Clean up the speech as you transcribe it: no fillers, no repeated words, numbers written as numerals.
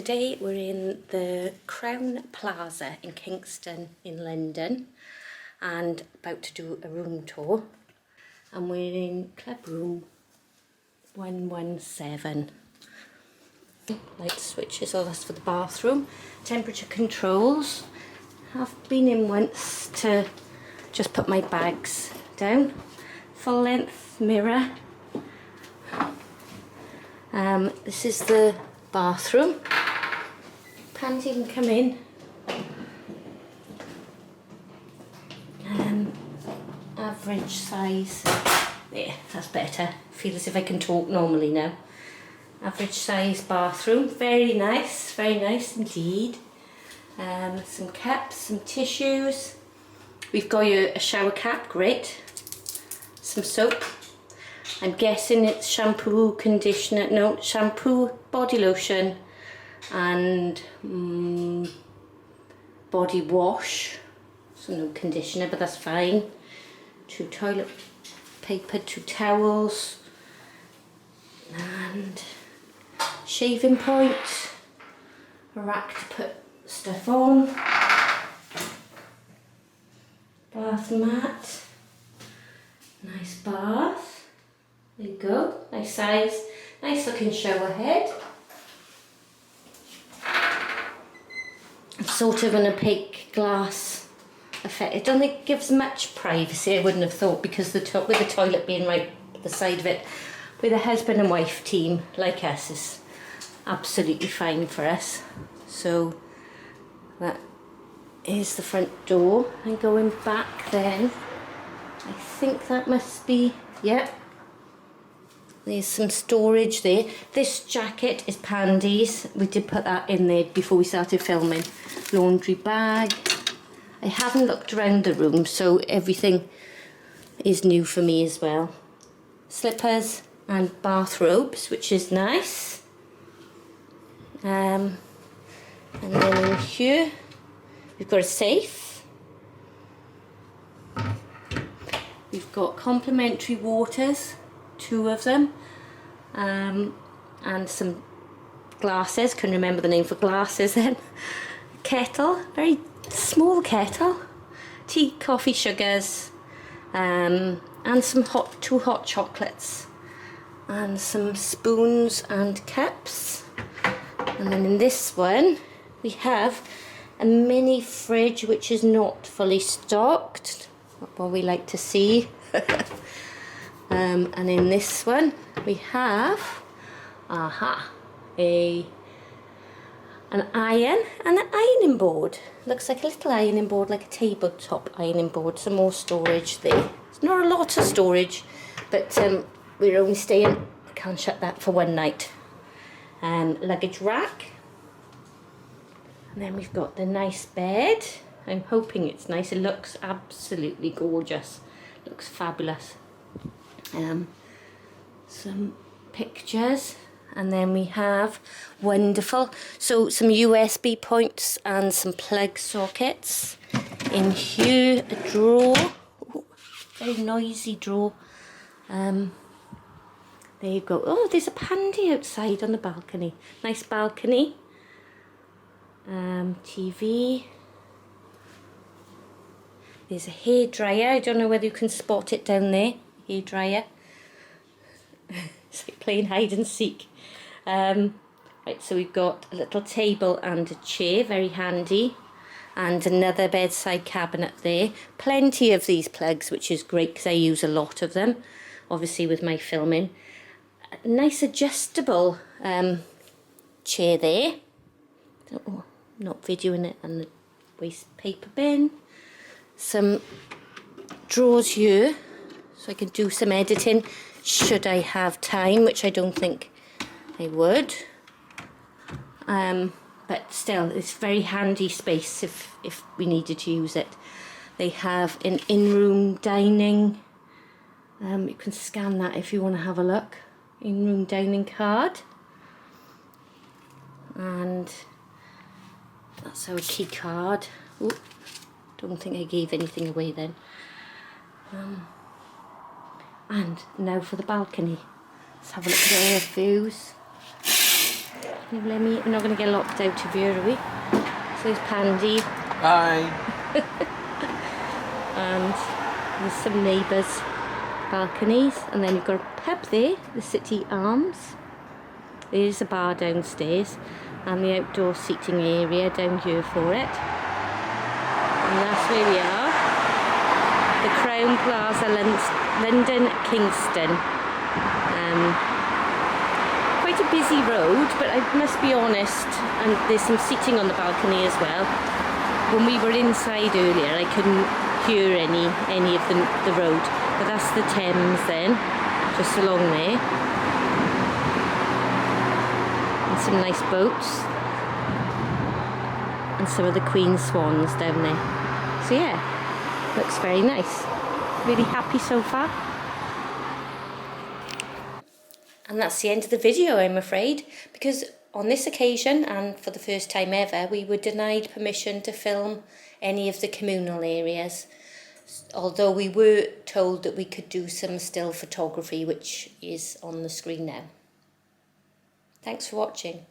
today we're in the Crowne Plaza in Kingston in London and about to do a room tour, and we're in club room 117. Light switches, all that's for the bathroom. Temperature controls. I've been in once to just put my bags down. Full length mirror. This is the bathroom. Panty can come in. Average size. Yeah, that's better. Feel as if I can talk normally now. Average size bathroom. Very nice indeed. Some caps, some tissues. We've got you a shower cap, great. Some soap. I'm guessing it's shampoo, conditioner, no, shampoo, body lotion and body wash. So no conditioner, but that's fine. 2 toilet paper, 2 towels and shaving point, a rack to put stuff on, bath mat, nice bath. There you go, nice size, nice looking shower head. It's sort of an opaque glass effect. I don't think it gives much privacy, I wouldn't have thought, because with the toilet being right at the side of it, with a husband and wife team like us, is absolutely fine for us. So that is the front door, and going back then, I think that must be, yeah. There's some storage there. This jacket is Pandy's. We did put that in there before we started filming. Laundry bag. I haven't looked around the room, so everything is new for me as well. Slippers and bathrobes, which is nice. And then in here, we've got a safe. We've got complimentary waters. 2 of them, and some glasses, couldn't remember the name for glasses then. Kettle, very small kettle, tea, coffee, sugars, and some 2 hot chocolates, and some spoons and cups. And then in this one we have a mini fridge which is not fully stocked, what we like to see. And in this one we have an iron and an ironing board. Looks like a little ironing board, like a tabletop ironing board. Some more storage there. It's not a lot of storage, but we're only staying, I can't shut that for one night. Luggage rack. And then we've got the nice bed. I'm hoping it's nice. It looks absolutely gorgeous. Looks fabulous. Some pictures, and then we have wonderful, so some USB points and some plug sockets. In here, a drawer. Ooh, very noisy drawer. There you go. Oh, there's a pandy outside on the balcony. Nice balcony. TV. There's a hairdryer. I don't know whether you can spot it down there. Hairdryer. It's like playing hide and seek. Right, so we've got a little table and a chair, very handy, and another bedside cabinet there. Plenty of these plugs, which is great because I use a lot of them, obviously with my filming. A nice adjustable chair there. Oh, not videoing it, and the waste paper bin. Some drawers here, so I can do some editing should I have time, which I don't think I would. But still, it's very handy space if we needed to use it. They have an in-room dining. You can scan that if you want to have a look. In-room dining card. And that's our key card. Ooh, don't think I gave anything away then. And now for the balcony. Let's have a look at all the views. We're not going to get locked out of here, are we? So there's Pandy. Hi. And there's some neighbours' balconies. And then you've got a pub there, the City Arms. There's a bar downstairs. And the outdoor seating area down here for it. And that's where we are. The Crowne Plaza, London, Kingston. Quite a busy road, but I must be honest, and there's some seating on the balcony as well. When we were inside earlier, I couldn't hear any of the road, but that's the Thames then, just along there. And some nice boats. And some of the Queen Swans down there. So yeah, looks very nice. Really happy so far. And that's the end of the video, I'm afraid, because on this occasion, and for the first time ever, we were denied permission to film any of the communal areas, although we were told that we could do some still photography, which is on the screen now. Thanks for watching.